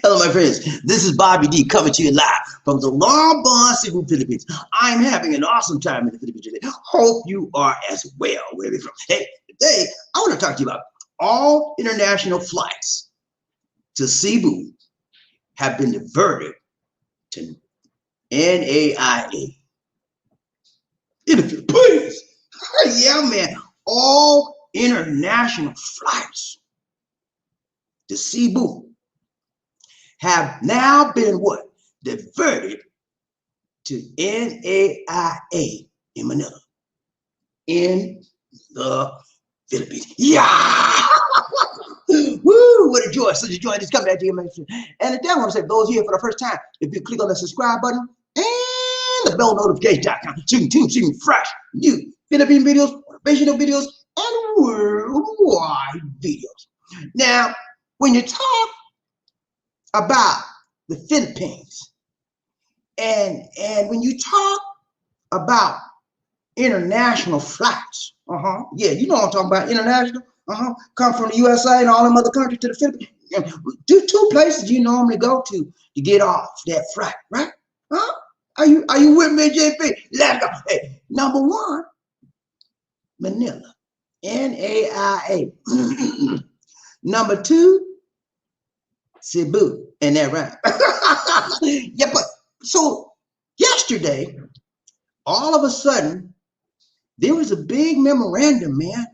Hello, my friends. This is BobbieD coming to you live from the Mactan Cebu, Philippines. I'm having an awesome time in the Philippines today. Hope you are as well. Where are we from? Hey, today I want to talk to you about all international flights to Cebu have been diverted to NAIA in the Philippines. Yeah, man. All international flights to Cebu have now been what? Diverted to NAIA in Manila, in the Philippines. Yeah! Woo! What a joy. Such a joy. Just come back to you, man. And today I want to say, those here for the first time, if you click on the subscribe button and the bell notification icon, so you can see fresh, new Philippine videos, motivational videos, and worldwide videos. Now, when you talk about the Philippines, and when you talk about international flights, yeah, you know what I'm talking about, international, come from the USA and all them other countries to the Philippines. Two places you normally go to get off that flight, right? Are you with me, JP? Let's go. Hey, number one, Manila, NAIA. Number two, Cebu, and that right. Yeah, but so yesterday, all of a sudden, there was a big memorandum, man.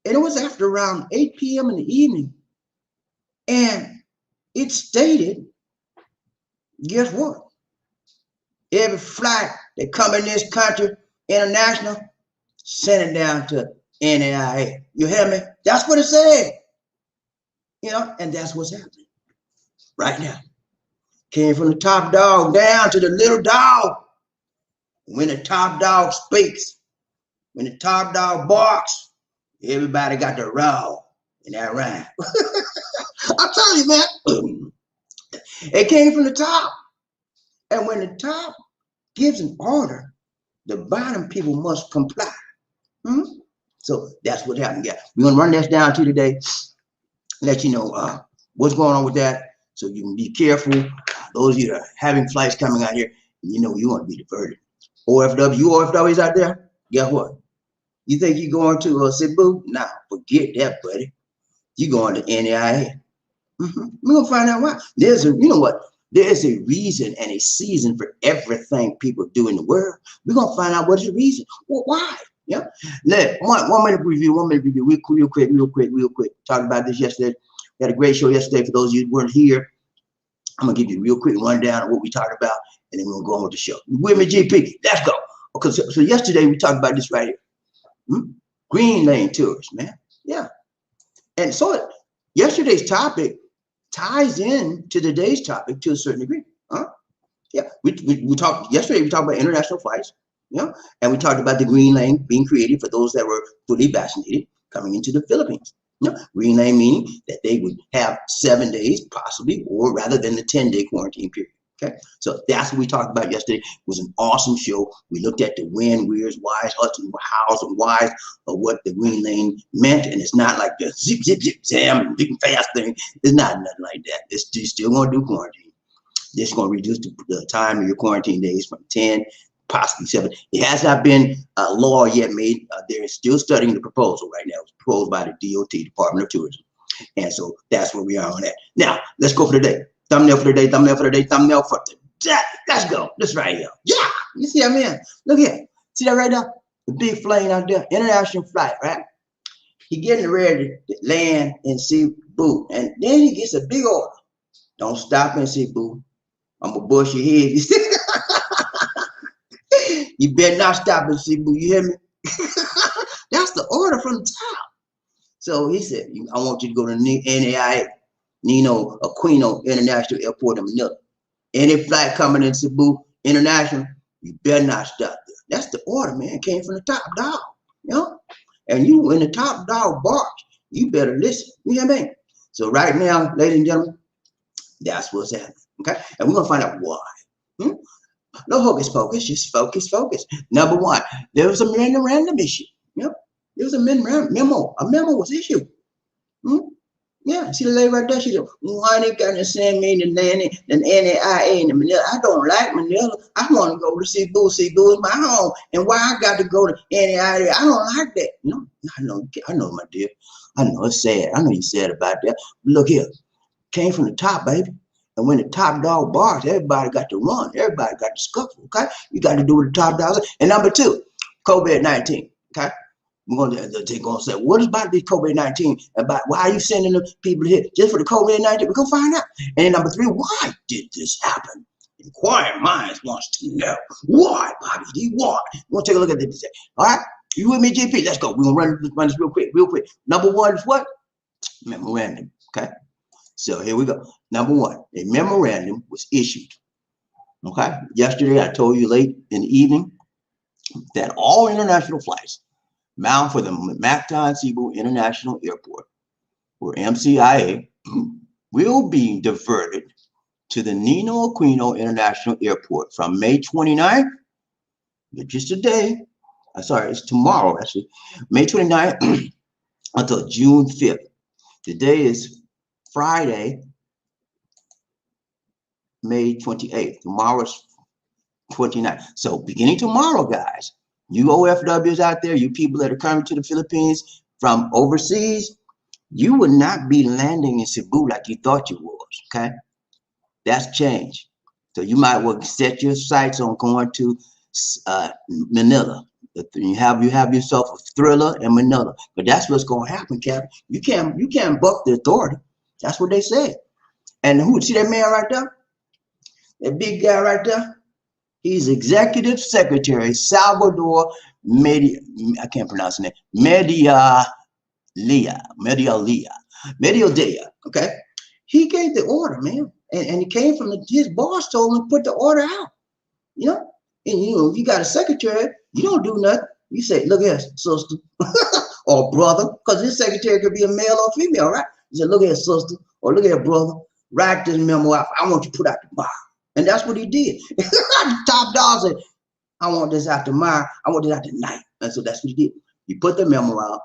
And it was after around 8 p.m. in the evening. And it stated, guess what? Every flight that come in this country, international, send it down to NAIA. You hear me? That's what it said. You know, and that's what's happening right now. Came from the top dog down to the little dog. When the top dog speaks, when the top dog barks, everybody got the row in that rhyme. I'll tell you, man, it came from the top. And when the top gives an order, the bottom people must comply. So that's what happened. Yeah, we're going to run this down to today. Let you know what's going on with that, so you can be careful. Those of you that are having flights coming out here, you know you want to be diverted. OFWs out there, guess what? You think you're going to Cebu? Nah, forget that, buddy. You're going to NAIA. We're gonna find out why. You know what? There's a reason and a season for everything people do in the world. We're gonna find out what is the reason. Well, why? Yeah. Let one minute review, real quick. Talked about this yesterday. We had a great show yesterday. For those of you who weren't here, I'm gonna give you a real quick rundown of what we talked about, and then we're gonna go on with the show. You with me, GP? Let's go. Okay, so yesterday we talked about this right here. Green lane tours, man. Yeah. And so yesterday's topic ties in to today's topic to a certain degree. Yeah. We talked yesterday, we talked about international flights. Yeah, and we talked about the green lane being created for those that were fully vaccinated coming into the Philippines. Green lane meaning that they would have 7 days possibly, or rather than the 10-day quarantine period. Okay, so that's what we talked about yesterday. It was an awesome show. We looked at the when, where's, whys, hows, and whys of what the green lane meant, and it's not like the zip, zam, and big and fast thing. It's not nothing like that. You're still going to do quarantine. This is going to reduce the time of your quarantine days from 10, possibly 7. It has not been a law yet made. They're still studying the proposal right now. It was proposed by the DOTr, Department of Tourism. And so that's where we are on that. Now, let's go for the day. Thumbnail for the day, thumbnail for the day, thumbnail for the day. Let's go. This right here. Yeah. You see that, man? Look here. See that right there? The big plane out there, international flight, right? He getting ready to land in Cebu. And then he gets a big order. Don't stop in Cebu. I'm going to bust your head. You better not stop in Cebu. You hear me? That's the order from the top. So he said, I want you to go to NAIA, Ninoy Aquino International Airport in Manila. Any flight coming in Cebu International, you better not stop there. That's the order, man. It came from the top dog. You know? And you, when the top dog barks, you better listen. You hear me? So right now, ladies and gentlemen, that's what's happening. Okay? And we're going to find out why. No hocus pocus, just focus. Number one, there was a memorandum issue. There was a memo. A memo was issued. Yeah, see the lady right there. She said, "Why they got to send me to the NAIA and the Manila? I don't like Manila. I want to go to Cebu. Cebu is my home. And why I got to go to NAIA? I don't like that. You know, I know, my dear. I know it's sad. I know you're sad about that. Look here, came from the top, baby. And when the top dog barks, everybody got to run. Everybody got to scuffle. Okay, you got to do what the top dog is. And number two, COVID-19. Okay. They're going to say, what is about this COVID-19? About why are you sending the people here just for the COVID-19? We're going to find out. And then number three, why did this happen? Inquiring minds wants to know. Why, BobbieD? Why? We're going to take a look at this. All right? You with me, GP? Let's go. We're going to run this real quick. Number one is what? Memorandum. Okay? So here we go. Number one, a memorandum was issued. Okay? Yesterday, I told you late in the evening that all international flights bound for the Mactan Cebu International Airport, or MCIA, will be diverted to the Ninoy Aquino International Airport from May 29th, which is today, sorry, it's tomorrow actually, May 29th until June 5th. Today is Friday, May 28th. Tomorrow's 29th. So beginning tomorrow, guys, you OFWs out there, you people that are coming to the Philippines from overseas, you will not be landing in Cebu like you thought you was, okay? That's changed. So you might well set your sights on going to Manila. You have yourself a thriller in Manila, but that's what's going to happen, Captain. You can't buck the authority. That's what they said. And who see that man right there? That big guy right there? He's Executive Secretary Salvador I can't pronounce the name. Mediodea. Okay, he gave the order, man, and he came from his boss told him to put the order out. You know, and if you got a secretary, you don't do nothing. You say, look here, sister, or brother, because this secretary could be a male or female, right? You say, look here, sister, or look here, brother, write this memo out. I want you to put out tomorrow. And that's what he did. The top dog said, I want this out tomorrow. I want this out tonight. And so that's what he did. He put the memo out,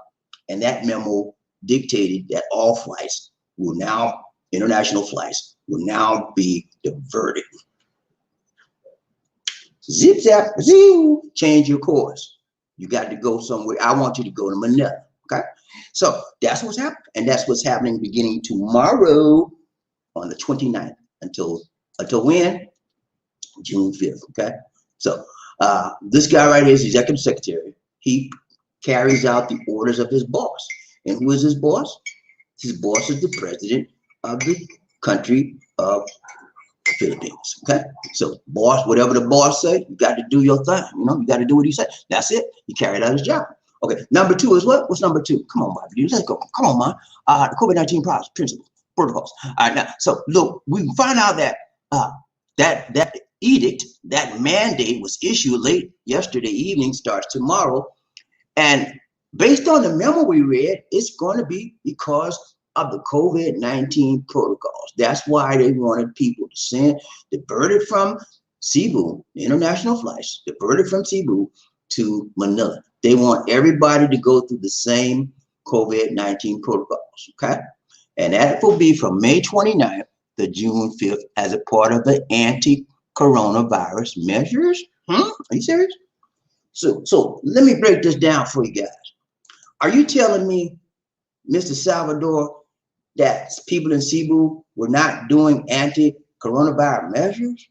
and that memo dictated that all flights will now, international flights, will now be diverted. Zip, zap, zing, change your course. You got to go somewhere. I want you to go to Manila. Okay? So that's what's happening. And that's what's happening beginning tomorrow on the 29th until when? June 5th. Okay. So this guy right here is Executive Secretary. He carries out the orders of his boss. And who is his boss? His boss is the president of the country of the Philippines. Okay. So boss, whatever the boss say, you got to do your thing. You know, you got to do what he said. That's it. He carried out his job. Okay. Number two is what? What's number two? Come on, BobbieD. Let's go. Come on, man. The COVID-19 principles, protocols. All right. Now, so look, we find out that that edict, that mandate was issued late yesterday evening, starts tomorrow. And based on the memo we read, it's going to be because of the COVID-19 protocols. That's why they wanted people to diverted from Cebu, international flights, diverted from Cebu to Manila. They want everybody to go through the same COVID-19 protocols, okay? And that will be from May 29th to June 5th as a part of the anti-coronavirus measures. Are you serious? So let me break this down for you guys. Are you telling me, Mr. Salvador, that people in Cebu were not doing anti-coronavirus measures?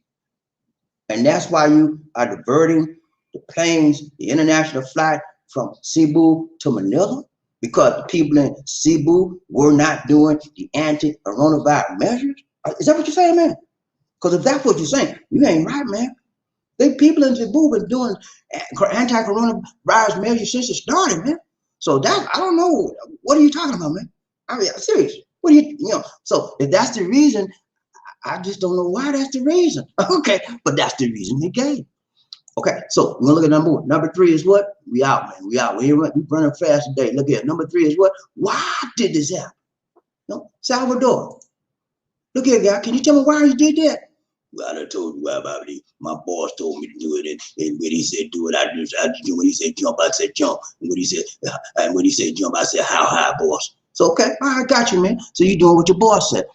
And that's why you are diverting the planes, the international flight from Cebu to Manila? Because the people in Cebu were not doing the anti-coronavirus measures? Is that what you're saying, man? Because if that's what you're saying, you ain't right, man. The people in Cebu been doing anti-coronavirus measures since it started, man. So that, I don't know. What are you talking about, man? I mean, I'm serious. What do you know? So if that's the reason, I just don't know why that's the reason. Okay, but that's the reason they gave. Okay, so we're gonna look at number one. Number three is what? We out, man. We out. We're running fast today. Look here. Number three is what? Why did this happen? No, Salvador. Look here, guy. Can you tell me why he did that? Well, I told you why, BobbieD. My boss told me to do it, and when he said do it, I do. When he said jump, I said jump. And when he said jump, I said how high, boss? So, okay, I got you, man. So you doing what your boss said.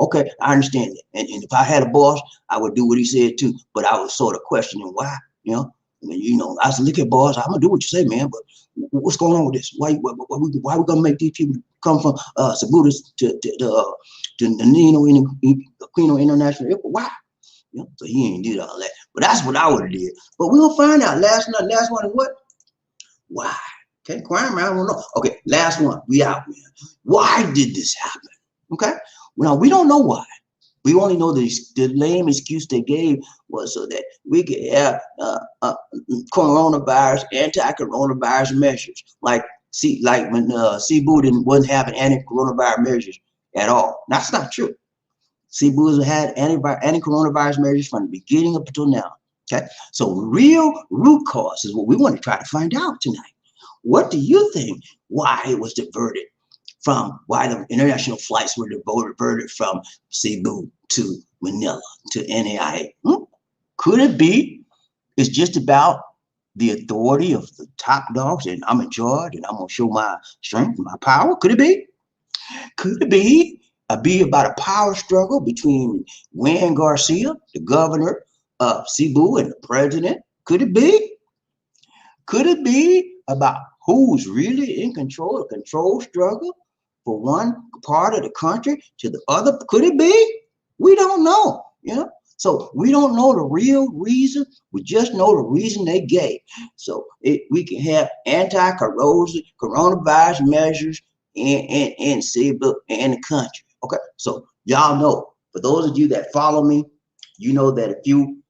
Okay, I understand that. And if I had a boss, I would do what he said too. But I was sort of questioning why, you know. I mean, you know, I said, look at boss, I'm gonna do what you say, man. But what's going on with this? Why we gonna make these people come from Cebu to the Ninoy Aquino International Airport? Why? You know, so he ain't did all that. But that's what I would have did. But we'll find out. Last one is what? Why? Okay, crime, I don't know. Okay, last one. We out, man. Why did this happen? Okay, well, we don't know why. We only know the lame excuse they gave was so that we could have coronavirus, anti-coronavirus measures. Like when Cebu wasn't having anti-coronavirus measures at all. That's not true. Cebu has had anti-coronavirus measures from the beginning up until now. Okay, so real root cause is what we want to try to find out tonight. What do you think? Why it was diverted from? Why the international flights were diverted from Cebu to Manila to NAIA? Could it be it's just about the authority of the top dogs and I'm in charge and I'm gonna show my strength and my power? Could it be? Could it be about a power struggle between Juan Garcia, the governor of Cebu, and the president? Could it be? Could it be about who's really in control, a control struggle for one part of the country to the other? Could it be? We don't know, you know? So we don't know the real reason. We just know the reason they gave. So we can have anti-coronavirus measures in Cebu and the country. Okay, so y'all know, for those of you that follow me, you know that a few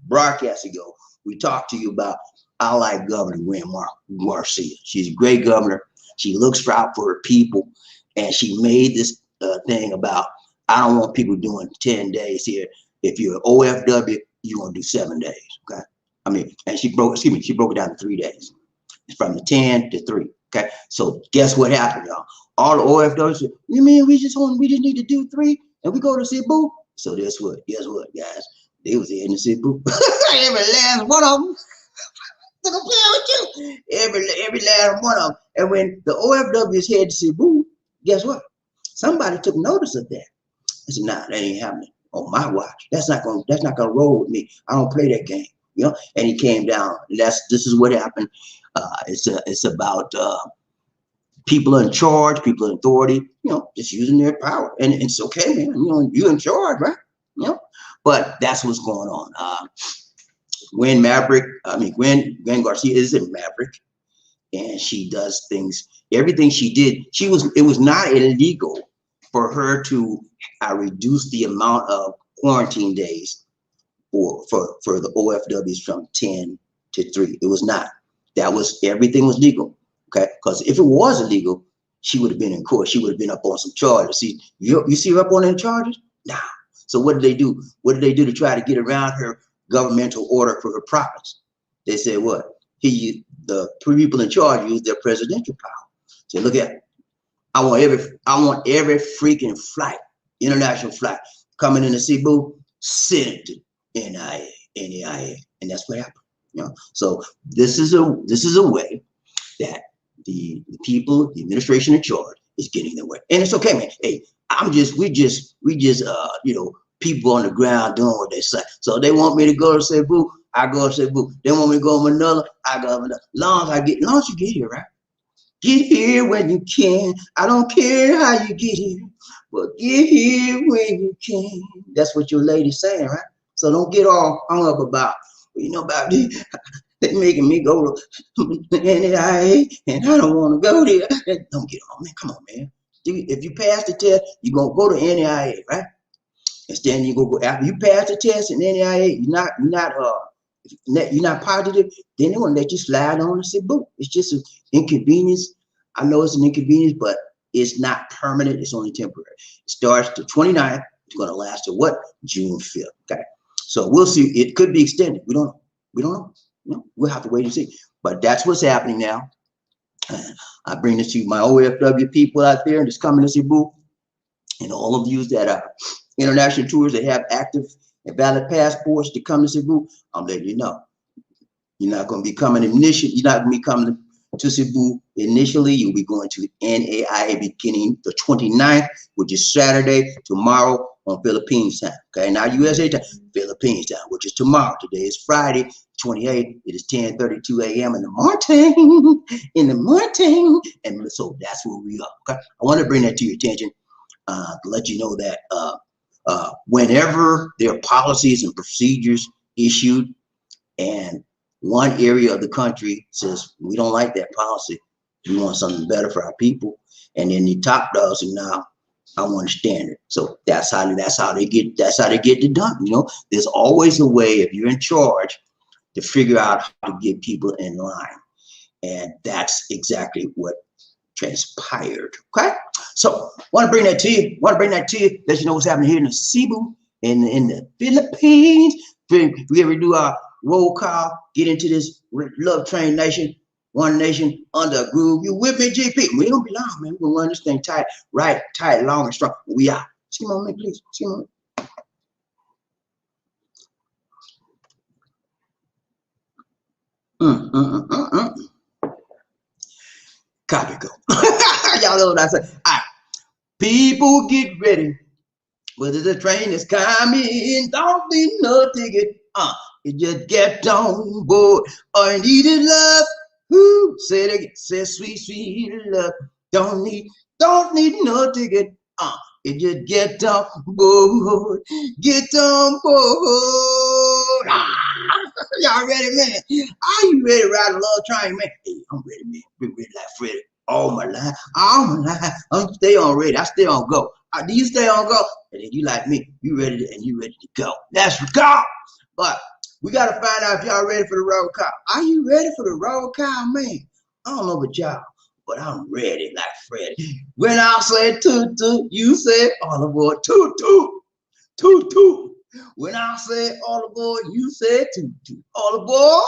broadcasts ago, we talked to you about I like Governor Juan Garcia. She's a great governor. She looks out for her people, and she made this thing about I don't want people doing 10 days here. If you're an OFW, you're gonna do 7 days. Okay, I mean, and she broke it down to 3 days. It's from the 10 to 3. Okay, so guess what happened, y'all? All the OFWs said, you mean we just need to do 3 and we go to Cebu? So guess what, guys? They was in the Cebu. Every last one of them. Every last one of them. And when the OFWs head to Cebu, guess what? Somebody took notice of that. I said, nah, that ain't happening on my watch. That's not gonna roll with me. I don't play that game, you know. And he came down. And this is what happened. It's about people in charge, people in authority, you know, just using their power. And it's okay, man. You know, you're in charge, right? You know, but that's what's going on. Gwen Garcia is a maverick, and she does things. Everything she did, it was not illegal for her to reduce the amount of quarantine days for the OFWs from 10 to 3. It was not. Everything was legal. Okay, because if it was illegal, she would have been in court. She would have been up on some charges. See, you see her up on any charges? Nah. So what did they do? What did they do to try to get around her governmental order for her profits? They said what? The people in charge use their presidential power. So look at it. I want every freaking flight, international flight, coming into Cebu, send it to NAIA, and that's what happened. You know, so this is a way that the people, the administration in charge, is getting their way, and it's okay, man. Hey, we just you know, people on the ground doing what they say. So they want me to go to Cebu, I go to Cebu. They want me to go to Manila, I go to Manila. Long as you get here, right? Get here when you can. I don't care how you get here, but get here when you can. That's what your lady's saying, right? So don't get all hung up about, you know, about this. They're making me go to NAIA, and I don't want to go there. Don't get on, man. Come on, man. If you pass the test, you're going to go to NAIA, right? And then you go after you pass the test in NAIA, you're not positive, then they want to let you slide on to Cebu. It's just an inconvenience. I know it's an inconvenience, but it's not permanent. It's only temporary. It starts the 29th. It's going to last to what? June 5th. Okay. So we'll see. It could be extended. We don't know. We don't know. You know, we'll have to wait and see. But that's what's happening now. I bring this to my OFW people out there that's coming to Cebu, and all of you that are international tours that have active and valid passports to come to Cebu. I'm letting you know, you're not going to be coming initially. You're not going to be coming to Cebu. Initially, you'll be going to NAIA beginning the 29th, which is Saturday, tomorrow on Philippines time. Okay, not USA time, Philippines time, which is tomorrow. Today is Friday, 28th. It is 10:32 a.m. in the morning. And so that's where we are. Okay, I want to bring that to your attention to let you know that whenever there are policies and procedures issued, and one area of the country says we don't like that policy, we want something better for our people, and then the top dogs say, "Now, I want a standard." So that's how they get it done. You know, there's always a way, if you're in charge, to figure out how to get people in line, and that's exactly what transpired. Okay, so want to bring that to you. Let you know what's happening here in the Cebu, in the Philippines. We ever do our roll call, get into this love train nation, one nation under a groove. You with me, GP? We don't be long, man. We're gonna run this thing tight, right, tight, long and strong. We out. Excuse me on me, please. Excuse me on me. Copy go. Y'all know what I said. All right. People get ready. Whether the train is coming, don't need no ticket. You just get on board. All you need is love. Who say it again? Say sweet, sweet love. Don't need no ticket. You just get on board. Get on board. Y'all ready, man? Are you ready to ride a little train, man? Hey, I'm ready, man. Been ready like Freddy all my life. I'm stay on ready. I stay on go. Do you stay on go? And then you like me, you ready to go. Let's go. But we gotta find out if y'all ready for the roll call. Are you ready for the roll call, man? I don't know about y'all, but I'm ready like Freddy. When I say toot toot, you say all aboard. Toot toot, toot toot. When I say all aboard, you say toot toot. All aboard,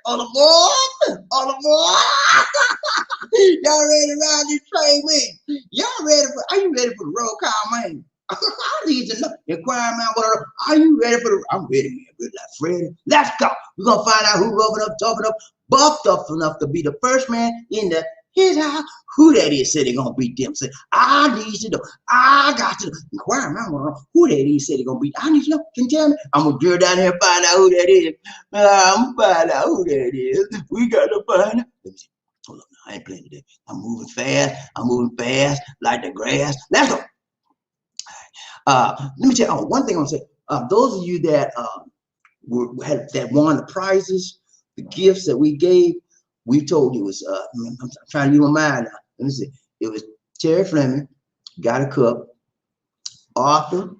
all aboard, all aboard. Y'all ready to ride this train, man? Are you ready for the roll call, man? I need to know. Inquire, man. Are you ready for the? I'm ready, man. Ready like Freddy. Let's go. We're gonna find out who rubbing up, talking up, buffed up enough to be the first man in his house. Who that is said they're gonna beat them. Say, I need to know. I got to inquire, man. Who that is said they're gonna beat. I need to know. Can you tell me? I'm gonna drill down here and find out who that is. I'm gonna find out who that is. We gotta find out. Let me see. Hold on, I ain't playing today. I'm moving fast like the grass. Let's go. Let me tell you one thing I want to say. Those of you that that won the prizes, the gifts that we gave, we told you was I'm trying to use my mind now. Let me see. It was Terry Fleming, got a cup. Arthur,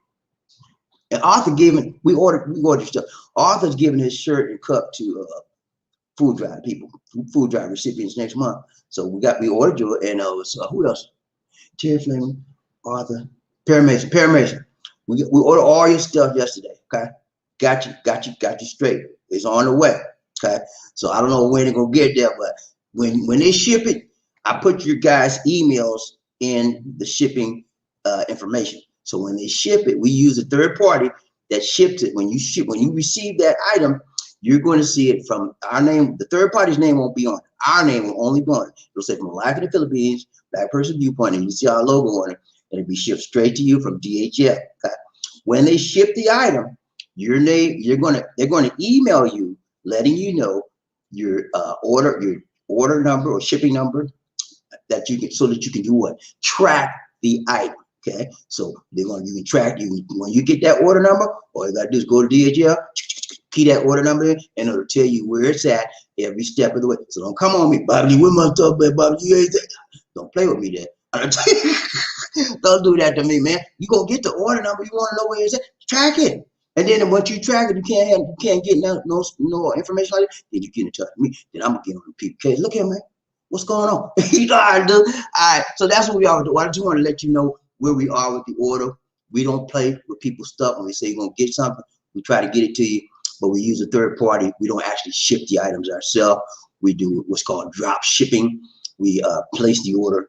and Arthur giving. We ordered stuff. Arthur's giving his shirt and cup to food drive people, food drive recipients next month. So we ordered you, and who else? Terry Fleming, Arthur, Perry Mason. We ordered all your stuff yesterday. Okay, got you straight. It's on the way. Okay, so I don't know when they're gonna get there, but when they ship it, I put your guys' emails in the shipping information. So when they ship it, we use a third party that ships it. When you receive that item, you're going to see it from our name. The third party's name won't be on it. Our name will only be on it. It'll say from Life in the Philippines, Black Person Viewpoint, and you see our logo on it. And it'll be shipped straight to you from DHL. Okay? When they ship the item, your name, they're going to email you, letting you know your order number or shipping number that you can, so that you can do what? Track the item. Okay, so you can track you when you get that order number. All you gotta do is go to DHL, key that order number in, and it'll tell you where it's at every step of the way. So don't come on me, Bobby. What am I talking about, Bobby? You ain't don't play with me there. Don't do that to me, man. You gonna get the order number. You want to know where it's at. Track it, and then once you track it, you can't get no information like that. Then you get in touch with me. Then I'm gonna get on the people case. Look here, man. What's going on? You know how to do. All right. So that's what we are doing. I just want to let you know where we are with the order. We don't play with people's stuff. When we say you're gonna get something, we try to get it to you, but we use a third party. We don't actually ship the items ourselves. We do what's called drop shipping. We place the order,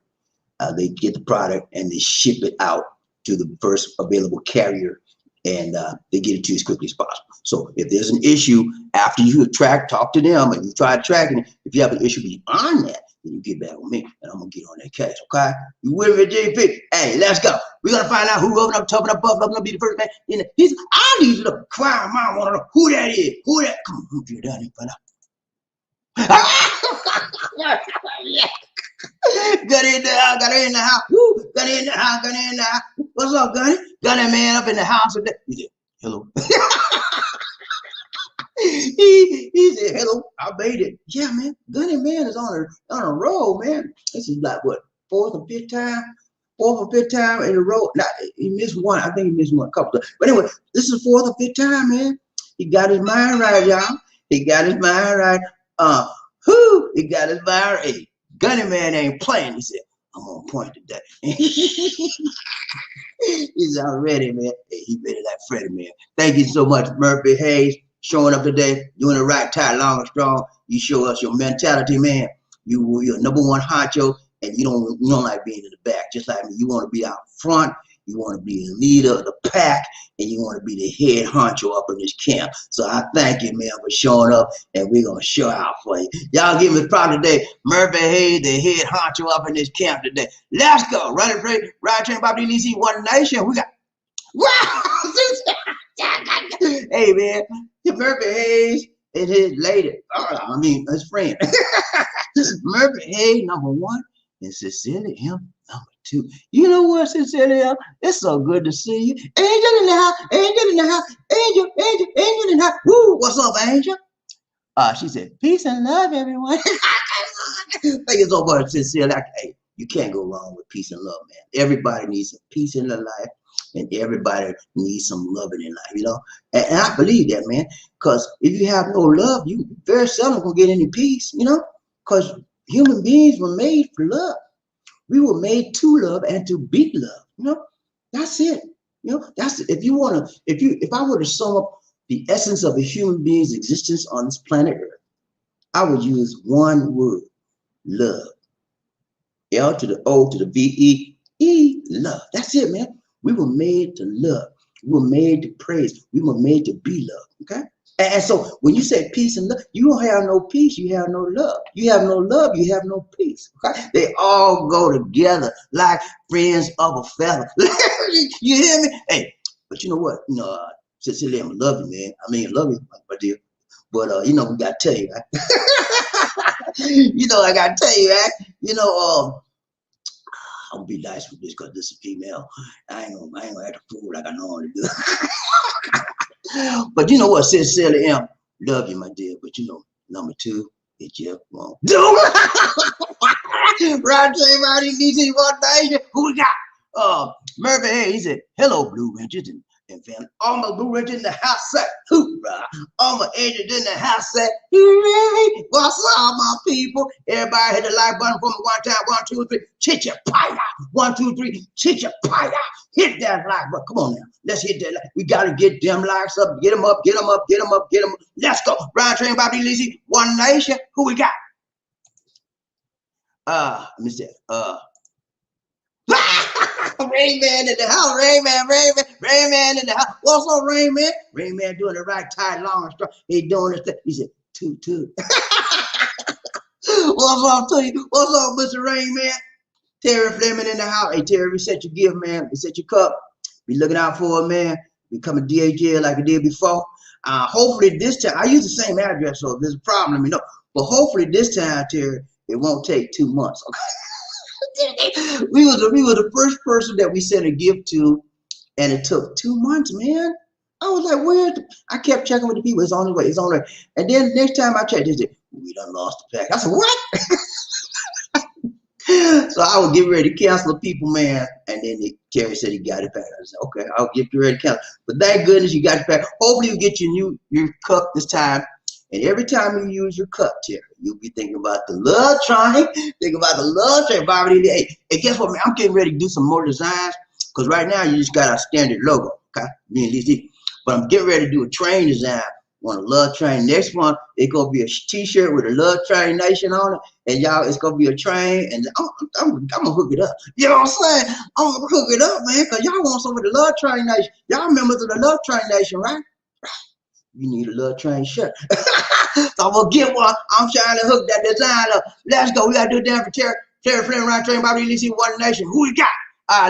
they get the product, and they ship it out to the first available carrier, and they get it to you as quickly as possible. So if there's an issue after you talk to them and you try tracking it, if you have an issue beyond that, then you get back with me, and I'm gonna get on that case, okay? You with me, JP? Hey, let's go. We're gonna find out who opened up, toughen up, buff up, gonna be the first man. I need you to crime mom wanna know who that is. Who that? Come on, get down here, find out. Yeah. Got in the house, got in the house. Woo, got in the house, got in the house. What's up, Gunny? Got that man up in the house today. He said, hello. he said, hello, I made it. Yeah, man. Gunny man is on a roll, man. This is like what, fourth or fifth time in a row. Now, he missed one. I think he missed one couple of. But anyway, this is fourth or fifth time, man. He got his mind right, y'all. He got his mind right. He got his mind right. Hey, Gunny man ain't playing. He said, I'm on point today. He's already, man. Hey, he better like Freddie, man. Thank you so much, Murphy Hayes, showing up today, doing the right, tight, long and strong. You show us your mentality, man. You're number one honcho, and you don't like being in the back, just like me. You want to be out front. You want to be the leader of the pack, and you want to be the head honcho up in this camp. So I thank you, man, for showing up, and we're going to show out for you. Y'all give me proud today. Murphy Hayes, the head honcho up in this camp today. Let's go. Running free, right train, BobbieD, One Nation. We got, wow! Hey, man, Murphy Hayes and his lady, his friend. Murphy Hayes, number one, and Cecilia, him, number two. You know what, Cecilia? It's so good to see you. Angel in the house, angel in the house, angel in the house. Woo, what's up, Angel? She said, peace and love, everyone. Thank you so much, Cecilia. Hey, you can't go wrong with peace and love, man. Everybody needs some peace in their life, and everybody needs some loving in life, you know? And I believe that, man, because if you have no love, you very seldom gonna get any peace, you know? Because human beings were made for love. We were made to love and to be loved. You know, that's it. You know, that's it. If I were to sum up the essence of a human being's existence on this planet Earth, I would use one word: love. L to the O to the V-E, love. That's it, man. We were made to love. We were made to praise. We were made to be loved. Okay. And so when you say peace and love, you don't have no peace, you have no love. You have no love, you have no peace. Okay? They all go together like friends of a fella. You hear me? Hey, but you know what? You know, Cecilia, I love you, man. I mean, I love you, my dear. But you know, we gotta tell you, right? You know, I gotta tell you, right? You know, I'm gonna be nice with this because this is a female. I ain't gonna act a fool like I normally do. But you know what, Cecilia, love you, my dear. But you know, number two, it just won't do. Right, everybody, DC, One Nation. Who we got? Murphy Hayes, he said, hello, Blue Rangers and family. All my Blue Rangers in the house say, hoorah. All my agents in the house say, hooray. What's up, my people? Everybody hit the like button for me one time. 1, 2, 3. Chicha-paya. 1, 2, 3. Chicha-paya. Hit that like button. Come on now. Let's hit that like. We got to get them likes up. Get them up, get them up, get them up, get them up. Let's go. Ryan Train, BobbieD, One Nation. Who we got? Let me see. Rainman in the house, Rainman in the house. What's up, Rainman? Rainman doing the right, tight, long, and strong. He doing this thing. He said, toot. What's up to you? What's up, Mr. Rainman? Terry Fleming in the house. Hey, Terry, reset your gift, man. Reset your cup. Be looking out for it, man. Become a DHL like I did before. Hopefully this time, I use the same address, so if there's a problem, you know. But hopefully this time, Terry, it won't take 2 months, okay? we were the first person that we sent a gift to, and it took 2 months, man. I was like, where? I kept checking with the people. It's on the way. It's on the way. And then next time I checked, they said, we done lost the pack. I said, what? So I was getting ready to cancel the people, man. And then Terry said he got it back. I said, okay, I'll get you ready to cancel. But thank goodness you got it back. Hopefully you get your cup this time. And every time you use your cup, Terry, you'll be thinking about the love train. Think about the love train, BobbieD. Hey, guess what, man? I'm getting ready to do some more designs. Because right now you just got our standard logo. Okay? Me and DC. But I'm getting ready to do a train design on a love train. Next one, it's gonna be a t-shirt with a Love Train Nation on it, and y'all, it's gonna be a train, and I'm gonna hook it up. You know what I'm saying? I'm gonna hook it up, man, because y'all want some of the Love Train Nation. Y'all members of the Love Train Nation, right? You need a Love Train shirt. So I'm gonna get one. I'm trying to hook that design up. Let's go. We gotta do it down for Terry Flynn, Ryan Train, Bobby DC, One Nation. Who we got?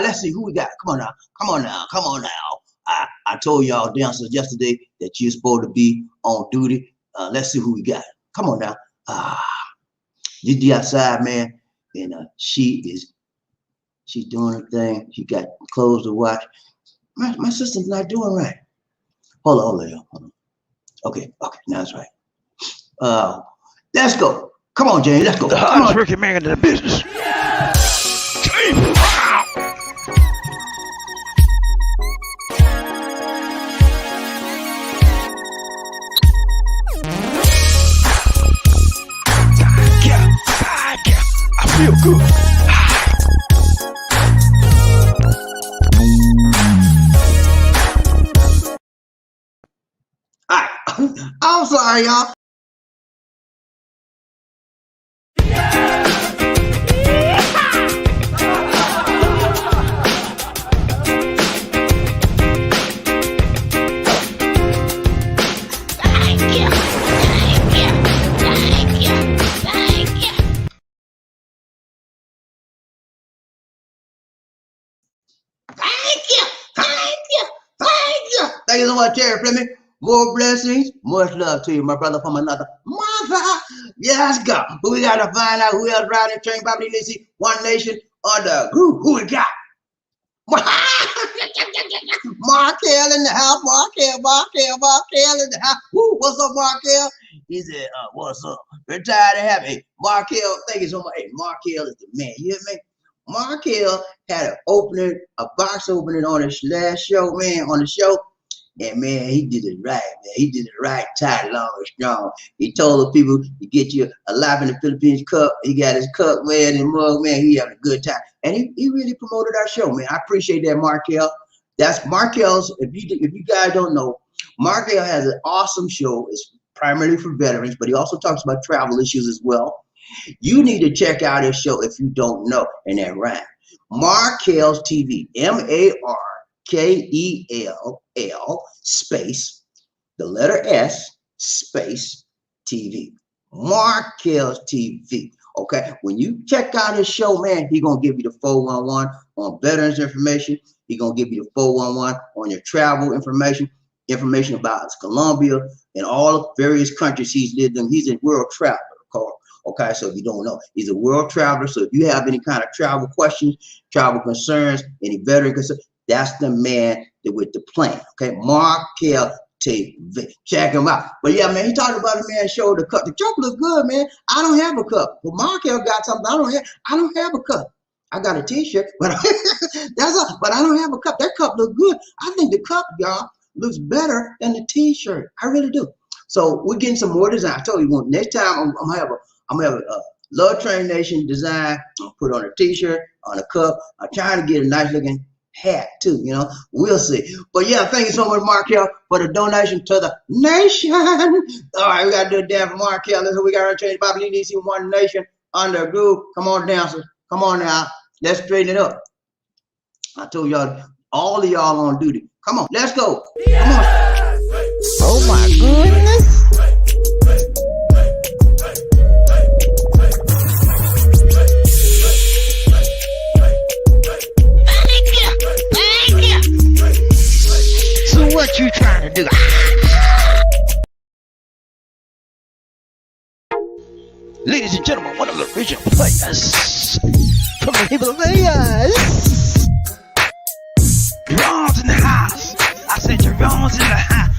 Let's see who we got. Come on now. Come on now. Come on now. I told y'all dancers yesterday that you're supposed to be on duty. Let's see who we got. Come on now. Gigi outside, man, and she's doing her thing. She got clothes to watch. My system's not doing right. Hold on, y'all. Okay, now it's right. Let's go. Come on, James, let's go. The hardest working man in the business. I feel good. I'm sorry, y'all. Thank you so much, Terry Fleming. More blessings, much love to you, my brother from another mother. Yeah, let's go. We gotta find out who else riding the train. Bobby Lacey, One Nation, under group. Who we got? Markel in the house. Markel in the house. Woo, what's up, Markel? He said, what's up? Retired and happy. Markel, thank you so much. Hey, Markel is the man. You hear me? Markel had a box opening on his last show, man, on the show. And man, he did it right, man. He did it right, tight, long, and strong. He told the people to get you a Live in the Philippines cup. He got his cup, man, and mug, man. He having a good time. And he really promoted our show, man. I appreciate that, Markel. That's Markel's, if you guys don't know, Markel has an awesome show. It's primarily for veterans, but he also talks about travel issues as well. You need to check out his show if you don't know, and that rhyme. Markel's TV, MARKELL space, the letter S space TV. Markel's TV. Okay, when you check out his show, man, he's gonna give you the 411 on veterans information. He's gonna give you the 411 on your travel information about Colombia and all the various countries he's lived in. He's a world traveler, Carl. Okay, so if you don't know, he's a world traveler. So if you have any kind of travel questions, travel concerns, any veteran concerns, that's the man with the plan. Okay, Markel TV. Check him out. But yeah, man, he talked about a man showed the cup. The cup look good, man. I don't have a cup. But Markel got something I don't have a cup. I got a t-shirt, but but I don't have a cup. That cup look good. I think the cup, y'all, looks better than the t-shirt. I really do. So we're getting some more design. I told you, next time I'm gonna have a Love Train Nation design. I'll put on a t-shirt, on a cup. I'm trying to get a nice looking hat too, you know. We'll see. But yeah, thank you so much, Markel, for the donation to the nation. All right, we gotta do it down for Markel. Listen, we gotta change Bobby DC, One Nation under a group. Come on, dancers. Come on now. Let's straighten it up. I told y'all, all of y'all on duty. Come on, let's go. Come on. Oh my goodness. What you trying to do? Ladies and gentlemen, one of the original players from the Himalayas. Jerome's in the house. I said Jerome's in the house.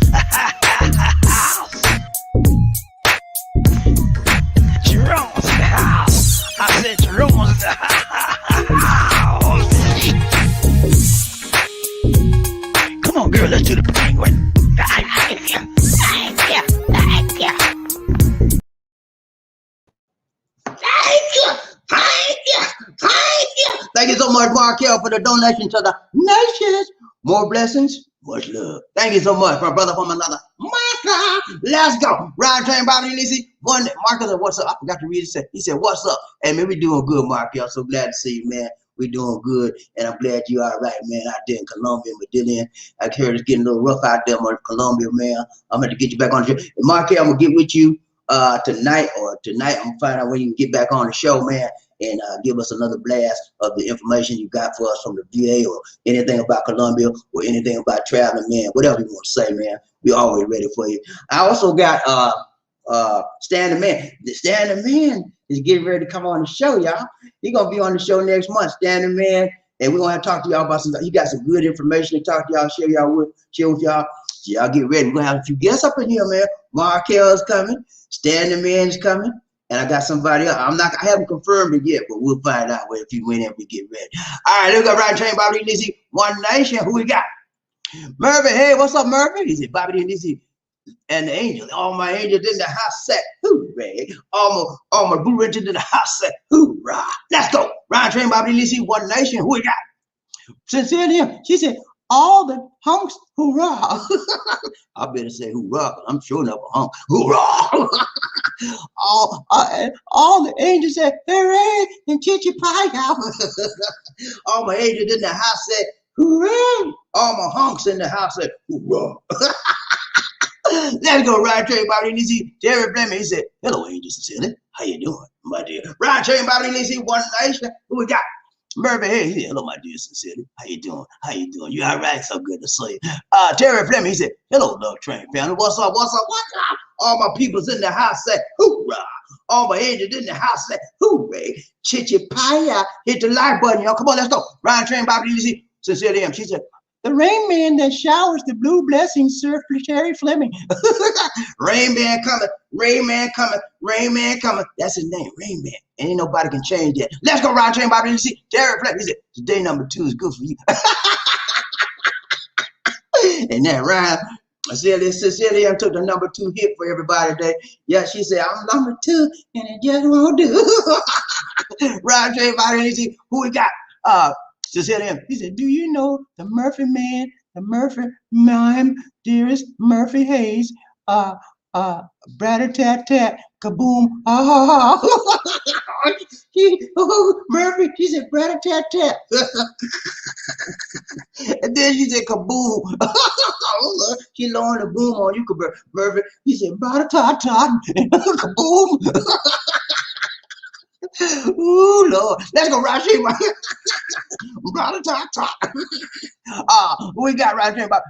Jerome's in the house. I said Jerome's in the house. Come on, girl, let's do the penguin. Thank you so much, Markel, for the donation to the nations. More blessings, much love. Thank you so much, my brother from another mother. Let's go. Ride Train, Bobby Lacey. Markel said, what's up? I forgot to read it. He said, what's up? Hey, man, we doing good, Markel. So glad to see you, man. We doing good, and I'm glad you all right, man, out there in Colombia, Medellin. I heard it's getting a little rough out there in Colombia, man. I'm going to get you back on the trip. And Markel, I'm going to get with you tonight, I'm gonna find out when you can get back on the show, man, and give us another blast of the information you got for us from the VA or anything about Colombia or anything about traveling, man. Whatever you want to say, man, we always ready for you. I also got Stan the Man. The Stan the Man is getting ready to come on the show, y'all. He's gonna be on the show next month, Stan the Man, and we're gonna have to talk to y'all about some. He got some good information to talk to y'all, share with y'all. So y'all get ready. We're gonna have a few guests up in here, man. Markel's coming, Stan the Man is coming, and I got somebody else. I haven't confirmed it yet, but we'll find out if you win and we get ready. All right, look at Ryan Train, Bobby Lizzie, One Nation. Who we got? Murphy. Hey, what's up, Murphy? He said, Bobby Lizzie and the angels. All my angels in the house set. Hooray. All my blue rangers in the house set. Hoorah. Let's go. Ryan Train, Bobby Lizzie, One Nation. Who we got? Sincerely, she said, all the hunks, hoorah. I better say hoorah, I'm sure enough a hunk. Hoorah. all the angels said, hooray, and chichi pie. All my angels in the house said, hooray. All my hunks in the house said, hoorah. Let's go, Ryan Train, Bobby Lizzie. Jerry Fleming, he said, hello, angels, Cecilia. How you doing, my dear? Ryan Train, Bobby Lizzie, One Nation. Who we got? Murphy, hey, he said, hello, my dear Sincerely. How you doing? How you doing? You all right? So good to see you. Terry Fleming, he said, hello, Love Train family. What's up? What's up? What's up? All my peoples in the house say, hoorah. All my angels in the house say, hooray. Chichi pie. Hit the like button, y'all. Come on, let's go. Ryan Train, Bobby Lizzie, Sincerely. She said, the rain man that showers the blue blessings, Sir Terry Fleming. Rain man coming, rain man coming, rain man coming. That's his name, Rain Man. Ain't nobody can change that. Let's go, Ryan Train, Bobby. You see, Terry Fleming. He said, today number 2 is good for you. And that Ryan, Cecilia took the number 2 hit for everybody today. Yeah, she said, I'm number 2, and it just won't do. Ryan Train, Bobby. You see, who we got? Cecilia, he said, do you know the Murphy man, the Murphy mime, dearest Murphy Hayes, brat-a-tat-tat, kaboom, ha ha ha. Murphy, she said, brat-a-tat-tat. And then she said, kaboom. She lowered the boom on you, Murphy. He said, brat-a-tat-tat, kaboom. Ooh, Lord. Let's go, Rashi. We got right here about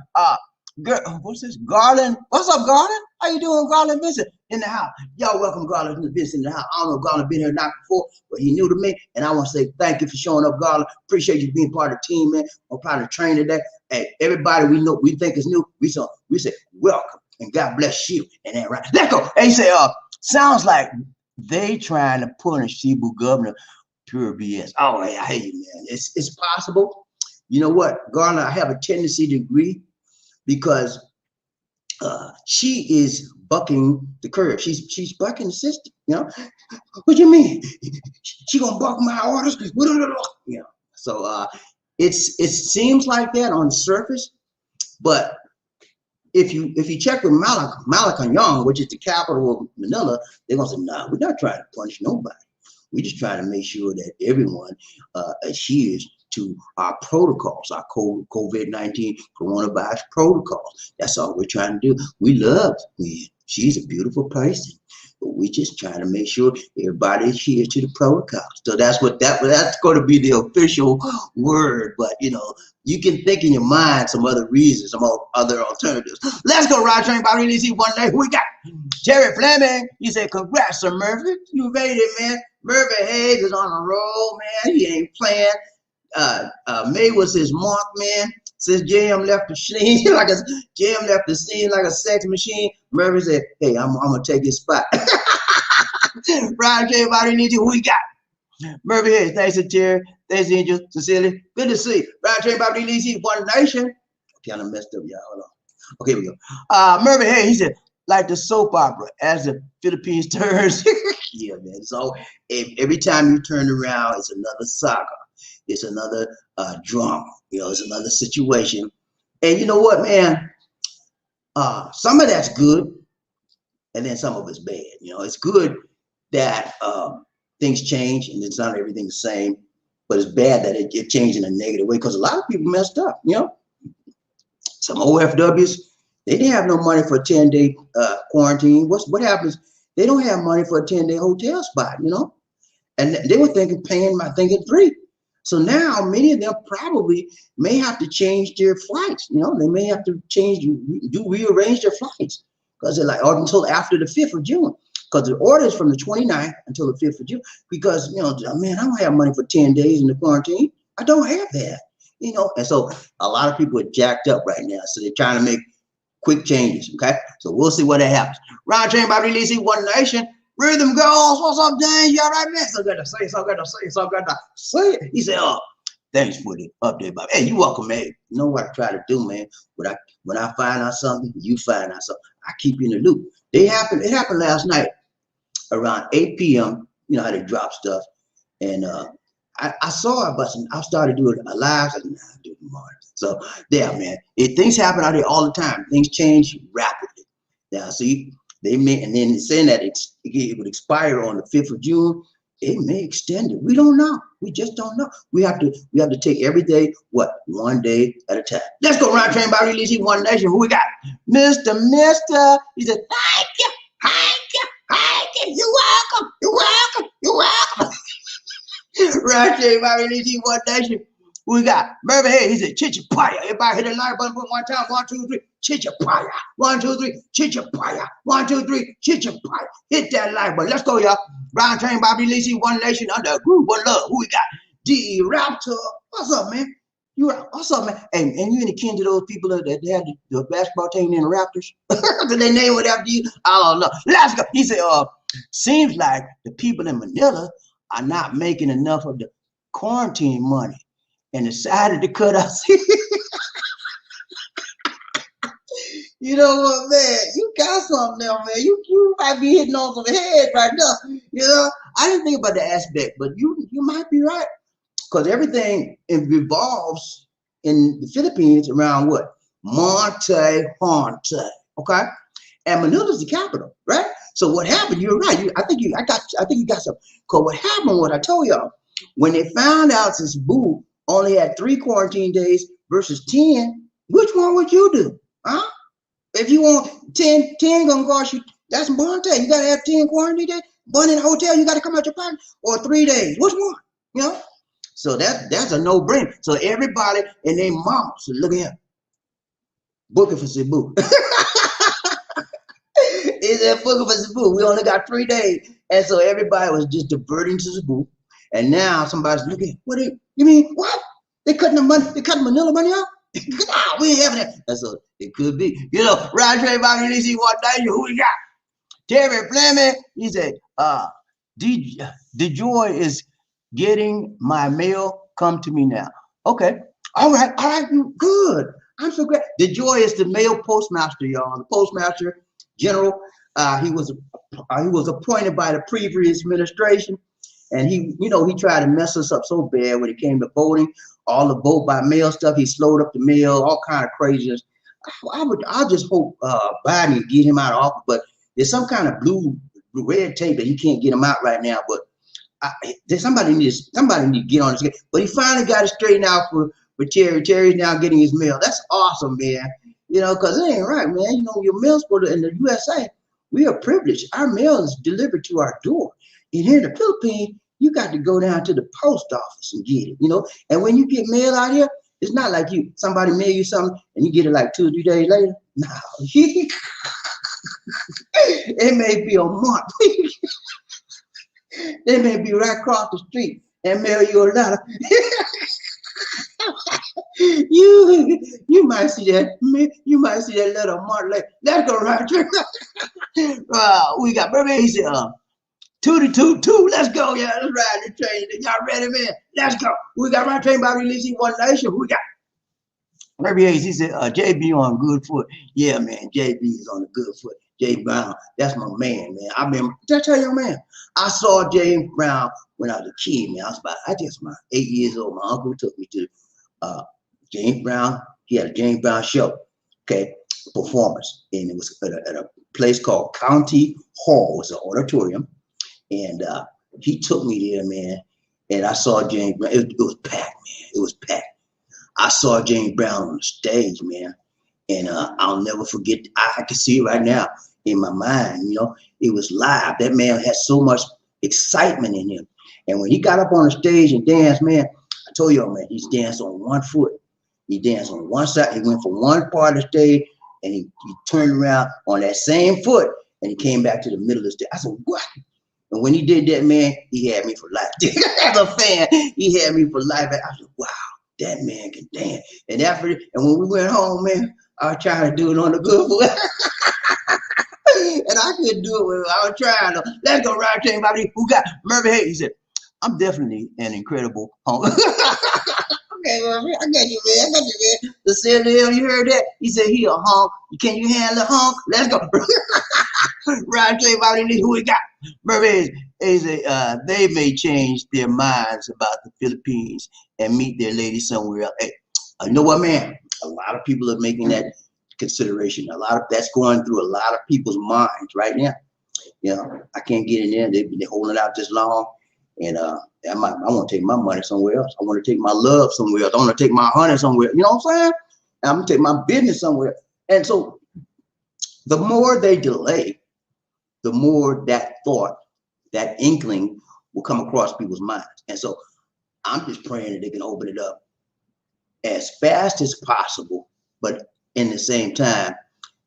what's this? Garland. What's up, Garland? How you doing, Garland Vincent? In the house. Y'all welcome Garland Vincent in the house. I don't know if Garland been here not before, but he new to me. And I want to say thank you for showing up, Garland. Appreciate you being part of the team, man. I'm part of the train today. Hey, everybody we know we think is new. We say welcome and God bless you. And then right. Let's go. And he said, sounds like they trying to punish Cebu governor. Pure BS. Oh, yeah, I hate you, man. It's possible. You know what, Garner, I have a tendency to agree because she is bucking the curve. She's bucking the system. You know, what do you mean? She gonna buck my orders? You know, so it seems like that on the surface, but if you check with Malacan Young, which is the capital of Manila, they're gonna say, nah, we're not trying to punish nobody. We just try to make sure that everyone adheres to our protocols, our COVID-19 coronavirus protocols. That's all we're trying to do. We love Gwen. She's a beautiful person, but we just trying to make sure everybody adheres to the protocols. So that's going to be the official word. But you know, you can think in your mind some other reasons, some other alternatives. Let's go, Rod Train, Bobby Lizzie, One Day. Who we got? Jerry Fleming. He said, congrats, Sir Murphy. You made it, man. Murphy Hayes is on a roll, man. He ain't playing. May was his mark, man. Since JM left the scene like a sex machine, Murphy said, hey, I'm gonna take his spot. Ryan J. Bobby Lizzie, who we got? Murphy Hayes, thanks to Jerry, thanks to Angel, Cecilia. Good to see you. Ryan J. Bobby Lizzie, One Nation. Kind of messed up, y'all. Hold on. Okay, here we go. Murphy Hayes, he said, like the soap opera, as the Philippines turns. Yeah, man. So every time you turn around, it's another saga. It's another drama. You know, it's another situation. And you know what, man? Some of that's good, and then some of it's bad. You know, it's good that things change and it's not everything the same, but it's bad that it changed in a negative way because a lot of people messed up. You know, some OFWs, they didn't have no money for a 10-day quarantine. What happens They don't have money for a 10-day hotel spot, you know? And they were thinking 3. So now many of them probably may have to change their flights. You know, they may have to rearrange their flights because they're like, or until after the 5th of June. Because the order is from the 29th until the 5th of June. Because, you know, man, I don't have money for 10 days in the quarantine. I don't have that, you know. And so a lot of people are jacked up right now. So they're trying to make quick changes, okay? So we'll see what that happens. Round train by release, One Nation. Rhythm girls, what's up, James? You all right, man? So good to say, so good to say, so good to say it. He said, oh, thanks for the update, Bob. Hey, you welcome, man. You know what I try to do, man? When I find out something, you find out something. I keep you in the loop. It happened last night around 8 p.m. You know how they drop stuff. And I saw it, but I started doing a live. I said, nah, I'll do it tomorrow. So, yeah, man. Things happen out there all the time. Things change rapidly. Yeah, so they may, and then saying that it would expire on the 5th of June, it may extend it. We don't know. We just don't know. We have to take every day, one day at a time. Let's go round train by releasing One Nation. Who we got? Mister. He said, thank you. You're welcome. Round train by releasing One Nation. Who we got? Mervyn Head. He said, Chichapaya. Everybody hit the like button one time. 1, 2, 3. Chichapaya. 1, 2, 3. Chichapaya. 1, 2, 3. Chichapaya. Hit that like button. Let's go, y'all. Round train by releasing One Nation under group One Love. Who we got? D Raptor. What's up, man? What's up, man? Hey, and you any kin to those people that had the basketball team in the Raptors? Did they name it after you? I don't know. Let's go. He said, seems like the people in Manila are not making enough of the quarantine money and decided to cut us. You know what, man? You got something there, man. You might be hitting on some head right now. You know, I didn't think about the aspect, but you might be right. Because everything revolves in the Philippines around what? Monte. Okay? And Manila's the capital, right? So what happened, you're right. I think you got something. Because what happened was, I told y'all, when they found out Cebu only had 3 quarantine days versus 10, which one would you do? Huh? If you want 10 gonna cost you, that's Monte. You gotta have 10 quarantine days. 1 in a hotel, you gotta come out your pocket, or 3 days. Which one? You know? So that's a no-brainer. So everybody and their mom said, look at him. Booking for Cebu. He said booking for Cebu. We only got 3 days. And so everybody was just diverting to Cebu. And now somebody's looking, you mean what? They cutting the money, they cutting Manila money out? Nah, we ain't having that. And so it could be. You know, Ryan Trey about DC One Nation, who we got? Terry Fleming, he said, DeJoy is getting my mail. Come to me now. Okay. All right, good. I'm so glad. DeJoy is the mail postmaster, y'all. The postmaster general. He was appointed by the previous administration. And he tried to mess us up so bad when it came to voting, all the vote by mail stuff. He slowed up the mail, all kind of craziness. I just hope Biden can get him out of office, but there's some kind of blue red tape that he can't get him out right now. But somebody needs to get on this. But he finally got it straightened out for Terry. Terry's now getting his mail. That's awesome, man. You know, because it ain't right, man. You know, your mail's in the USA, we are privileged. Our mail is delivered to our door. And here in the Philippines, you got to go down to the post office and get it, you know. And when you get mail out here, it's not like somebody mail you something and you get it like 2 or 3 days later. No, it may be a month. They may be right across the street and mail you a letter. You might see that. You might see that letter a month later. Let's go right there. We got he said, 2-2-2. Let's go, yeah. Let's ride the train. Y'all ready, man? Let's go. We got right train by releasing One Nation. Who we got? Maybe he said, JB on good foot. Yeah, man. JB is on a good foot. Jay Brown, that's my man, man. Did I tell you, man? I saw James Brown when I was a kid, man. I just about 8 years old. My uncle took me to James Brown. He had a James Brown show, okay, performance. And it was at a place called County Hall. It was an auditorium. And he took me there, man. And I saw James Brown. It was packed, man. It was packed. I saw James Brown on the stage, man. And I'll never forget. I can see it right now. in my mind. You know, it was live. That man had so much excitement in him. And when he got up on the stage and danced, man, I told you, man, he's danced on one foot. He danced on one side. He went from one part of the stage and he turned around on that same foot and he came back to the middle of the stage. I said, what? And when he did that, man, he had me for life. As a fan, he had me for life. I said, wow, that man can dance. And after, and when we went home, man, I was trying to do it on the good foot. And I couldn't do it when I was trying to. Let's go ride train, Bobby. Who got Murphy? Hey, he said, I'm definitely an incredible home. Okay, Murphy, I got you, man. I got you, man. The Senator, you heard that? He said he a honk. Can you handle the honk? Let's go. Ride train, Bobby. Who we got? Murphy, he said they may change their minds about the Philippines and meet their lady somewhere else. Hey, you know what, man? A lot of people are making that consideration. A lot of that's going through a lot of people's minds right now. You know, I can't get in there. They're holding it out this long, and I want to take my money somewhere else. I want to take my love somewhere else. I want to take my honey somewhere. You know what I'm saying? And I'm gonna take my business somewhere. And so, the more they delay, the more that thought, that inkling will come across people's minds. And so, I'm just praying that they can open it up as fast as possible, but at the same time,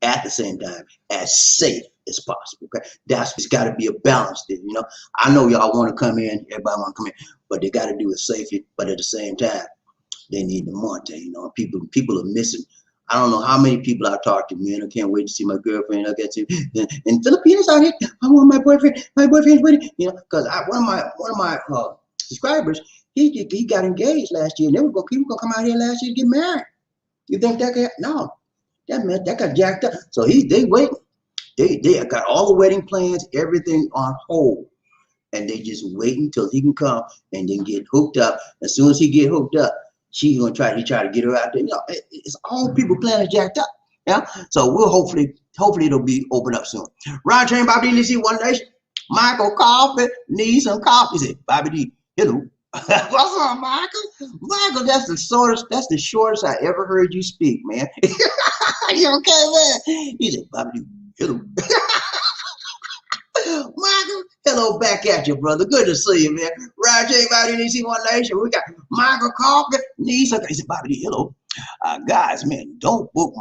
as safe as possible. Okay, it's got to be a balance there. You know, I know y'all want to come in, everybody want to come in, but they got to do it safely. But at the same time, they need the money. You know, people are missing. I don't know how many people I talked to, man. I can't wait to see my girlfriend. I got to, and Filipinos out here. I want my boyfriend. My boyfriend's waiting. You know, because one of my subscribers, he got engaged last year, and people gonna come out here last year to get married. You think that could? No, that got jacked up. So they waiting. They got all the wedding plans, everything on hold, and they just waiting till he can come and then get hooked up. As soon as he get hooked up, she's gonna try to get her out there. You know, it's all people plans jacked up. Yeah. So we'll hopefully it'll be open up soon. Ryan Train, BobbieD, let's see One Nation. Michael Coffee needs some coffee. He said, BobbieD, hello. What's up, Michael? Michael, that's the shortest I ever heard you speak, man. You okay, man? He said, BobbieD, hello. Michael, hello back at you, brother. Good to see you, man. Roger, BobbieD, you see One Nation. We got Michael Coffee needs some. He said, BobbieD, hello. Guys, man, don't book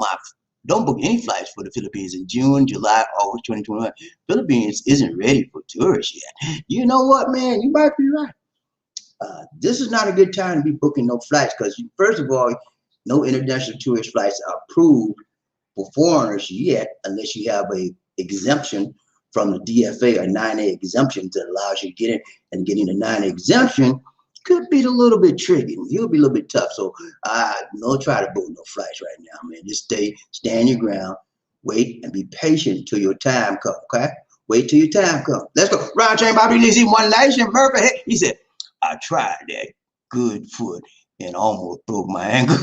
any flights for the Philippines in June, July, August 2021. Philippines isn't ready for tourists yet. You know what, man? You might be right. This is not a good time to be booking no flights because, first of all, no international tourist flights are approved for foreigners yet unless you have a exemption from the DFA or NAIA exemption that allows you to get in. And getting a NAIA exemption could be a little bit tricky. It'll be a little bit tough. So don't try to book no flights right now, man. Just stand your ground, wait, and be patient until your time comes, okay? Wait till your time comes. Let's go. Ryan Train, BobbieD, let's see One Nation. Murphy, he said, I tried that good foot and almost broke my ankle.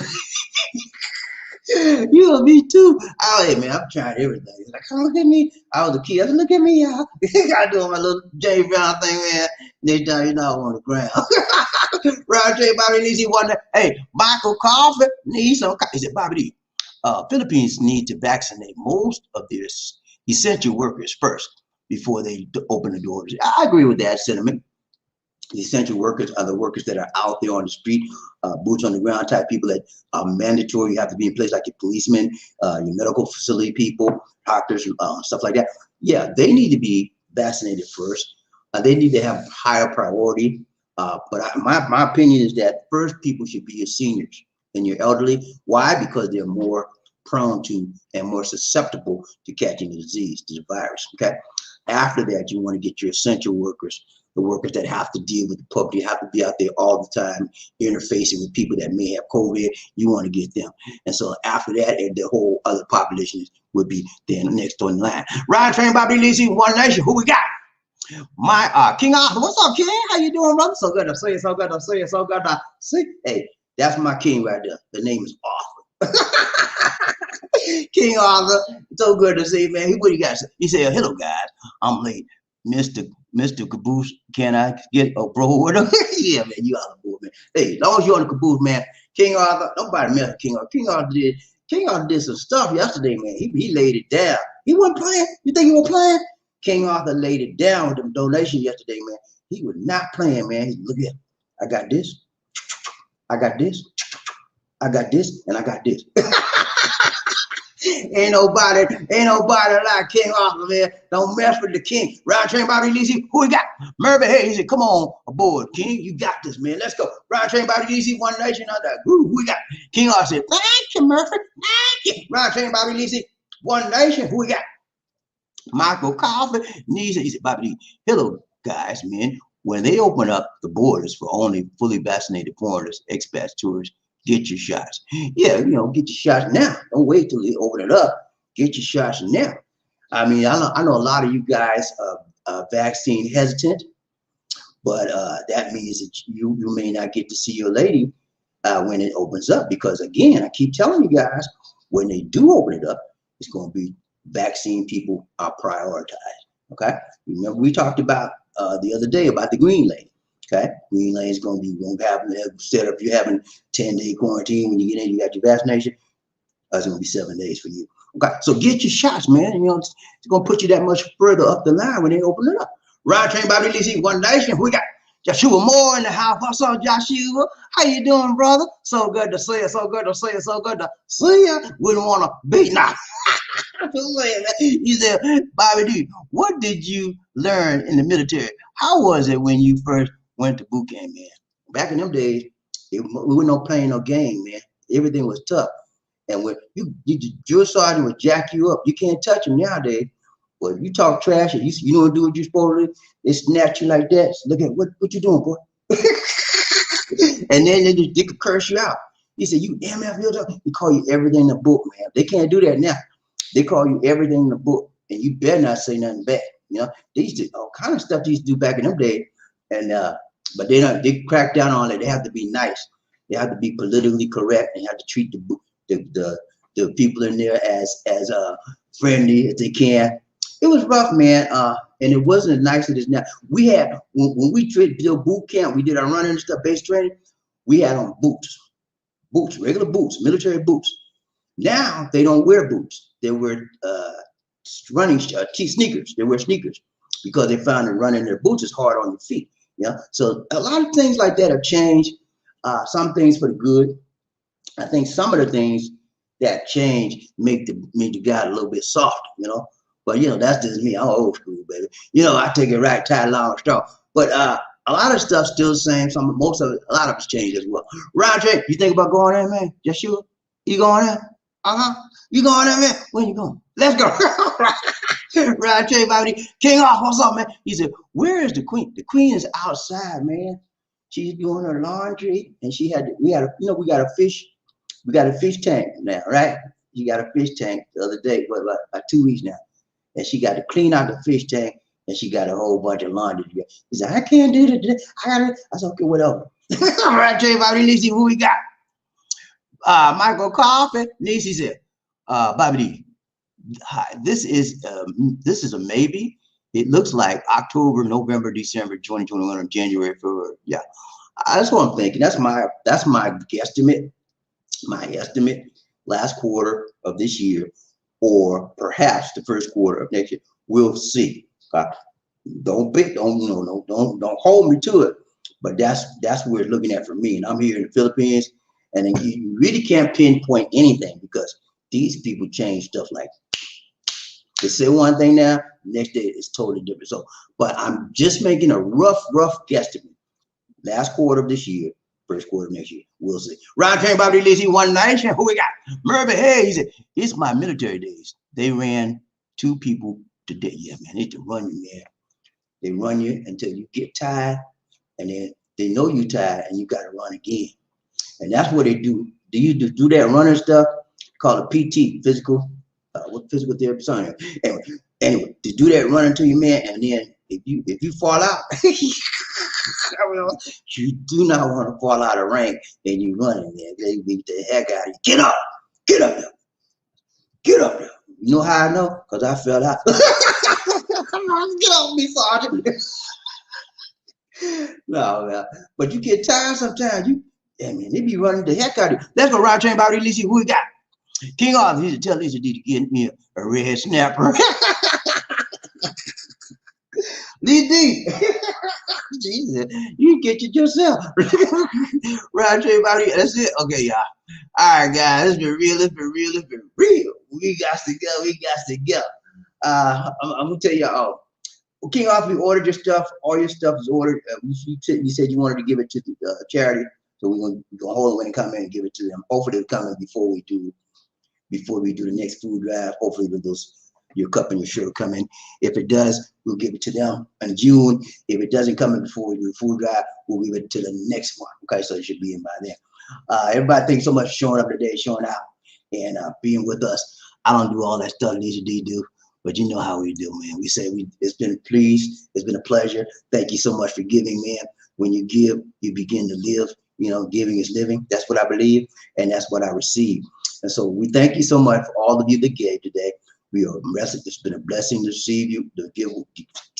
You and me too. Oh, hey, man, I've tried everything. He's like, come look at me. I was a kid. I said, look at me, y'all. I doing my little J Brown thing, man. Next time you're not on the ground. Round J, BobbieD, needs one. Hey, Michael Coffee needs some. He said, BobbieD, Philippines need to vaccinate most of their essential workers first before they open the doors. I agree with that sentiment. The essential workers are the workers that are out there on the street, boots on the ground type people that are mandatory. You have to be in place, like your policemen, your medical facility people, doctors, stuff like that. Yeah, they need to be vaccinated first. They need to have higher priority. But my opinion is that first people should be your seniors and your elderly. Why? Because they're more prone to and more susceptible to catching the disease, the virus. Okay. After that, you want to get your essential workers, the workers that have to deal with the public. You have to be out there all the time, interfacing with people that may have COVID. You want to get them. And so after that, the whole other population would be then next on the line. Ryan Train, BobbieD, let's see One Nation. Who we got? My King Arthur. What's up, King? How you doing, brother? So good to see you. So good to see you. So good to see. Hey, that's my king right there. The name is Arthur. King Arthur. So good to see you, man. What do you got to say? He said, hello, guys. I'm late. Mr. Caboose, can I get a bro with him? Yeah, man, you out of board, man. Hey, as long as you're on the caboose, man. King Arthur, nobody mess with King Arthur. King Arthur did some stuff yesterday, man. He laid it down. He wasn't playing. You think he was playing? King Arthur laid it down with them donations yesterday, man. He was not playing, man. He, look at, I got this, I got this, I got this, and I got this. ain't nobody like King Arthur, man. Don't mess with the king. Round train Bobby Lisi, who we got? Murphy, hey, he said, come on aboard, King. You got this, man. Let's go. Round train Bobby Lisi, One Nation, under who we got? King Arthur said, thank you, Murphy. Thank you. Round train Bobby Lisi, One Nation, who we got? Michael Coffee, he said, Bobby, hello, guys, man. When they open up the borders for only fully vaccinated foreigners, expats, tourists, get your shots. Yeah, you know, get your shots now. Don't wait till they open it up. Get your shots now. I mean, I know a lot of you guys are vaccine hesitant, but that means that you may not get to see your lady when it opens up. Because again, I keep telling you guys, when they do open it up, it's going to be vaccine people are prioritized. Okay, remember we talked about the other day about the green lane. Okay, green lane is going to be instead of you having 10-day quarantine when you get in, you got your vaccination. It's going to be 7 days for you. Okay, so get your shots, man. You know, it's going to put you that much further up the line when they open it up. Ride train Bobby Lisi, One Nation. We got Joshua Moore in the house. What's up, Joshua? How you doing, brother? So good to see you. So good to see you. So good to see you. Wouldn't want to beat now. You said, Bobby D, what did you learn in the military? How was it when you first went to boot camp, man? Back in them days, we were no playing no game, man. Everything was tough. And when you drill sergeant would jack you up, you can't touch him nowadays. Well, if you talk trash and you don't do what you're supposed to do, they snatch you like that. So look at what you doing, boy. And then they could curse you out. He said, you MF, they call you everything in the book, man. They can't do that now. They call you everything in the book, and you better not say nothing bad. You know, they used to all kind of stuff they used to do back in them days, and but they crack down on it. They have to be nice. They have to be politically correct. They have to treat the people in there as friendly as they can. It was rough, man, and it wasn't as nice as it is now. We had when we did boot camp, we did our running and stuff, base training. We had on boots, regular boots, military boots. Now they don't wear boots. They wear running sneakers. They wear sneakers because they found that running their boots is hard on your feet. Yeah. So a lot of things like that have changed. Some things for the good. I think some of the things that change make the guy a little bit soft, you know. But you know, that's just me. I'm old school, baby. You know, I take it right, tie, long, straw. But a lot of stuff's still the same. A lot of it's changed as well. Roger, you think about going there, man? Just you? You going there? You going there, man? When you going? Let's go. Roger, Bobby, King off, what's up, man? He said, where is the queen? The queen is outside, man. She's doing her laundry, and we got a fish tank now, right? She got a fish tank the other day, about 2 weeks now. And she got to clean out the fish tank, and she got a whole bunch of laundry. He said, I can't do that today. I got it. I said, okay, whatever. All right, Jay, Bobby, let's see who we got. Michael Coffee, Nisi said, Bobby D, hi, this is a maybe. It looks like October, November, December, 2021, or January, February. Yeah, that's what I'm thinking. That's my guesstimate. My estimate, last quarter of this year, or perhaps the first quarter of next year. We'll see. Don't hold me to it. But that's what we're looking at for me. And I'm here in the Philippines, and then you really can't pinpoint anything because these people change stuff like they say one thing now, next day it's totally different. So, but I'm just making a rough guesstimate. Last quarter of this year, first quarter of next year, we'll see. Round train Bobby Lisi, One Nation. Who we got? Murphy. Hey, he said, it's my military days. They ran 2 people today. Yeah, man, they to run you, man. They run you until you get tired, and then they know you tired, and you got to run again. And that's what they do. Do you do that running stuff? Called a PT, physical therapy. Sorry. Anyway, to do that running to you, man, and then if you fall out, you do not want to fall out of rank and you running, man. They beat the heck out of you. Get up there. You know how I know? Because I fell out. Get off me, Sergeant. No, man. But you get tired sometimes. Man, they be running the heck out of you. Let's go, Round Train Bobby Lisi. Who we got? King Arthur used to tell Lisa D to get me a red snapper. Lisa D, Jesus, you get it yourself. Right, everybody. That's it. Okay, y'all. All right, guys. It's been real. It's been real. It's been real. We got to go. We got to go. I'm gonna tell y'all. King Arthur, we ordered your stuff. All your stuff is ordered. You said you wanted to give it to the charity, so we're gonna hold it when they come in and give it to them. Hopefully, they'll come in before we do the next food drive. Hopefully, with your cup and your shirt will come in. If it does, we'll give it to them in June. If it doesn't come in before we do the food drive, we'll give it to the next one. Okay, so it should be in by then. Everybody, thanks so much for showing up today, showing out, and being with us. I don't do all that stuff Lisa D do, but you know how we do, man. We say it's been a please, it's been a pleasure. Thank you so much for giving, man. When you give, you begin to live. You know, giving is living. That's what I believe, and that's what I receive. And so we thank you so much for all of you that gave today. We are blessed. It's been a blessing to receive you, to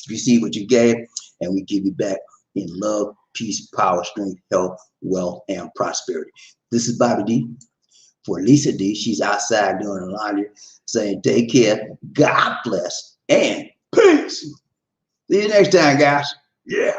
receive what you gave, and we give you back in love, peace, power, strength, health, wealth, and prosperity. This is Bobby D. For Lisa D, she's outside doing the laundry, saying take care, God bless, and peace. See you next time, guys. Yeah.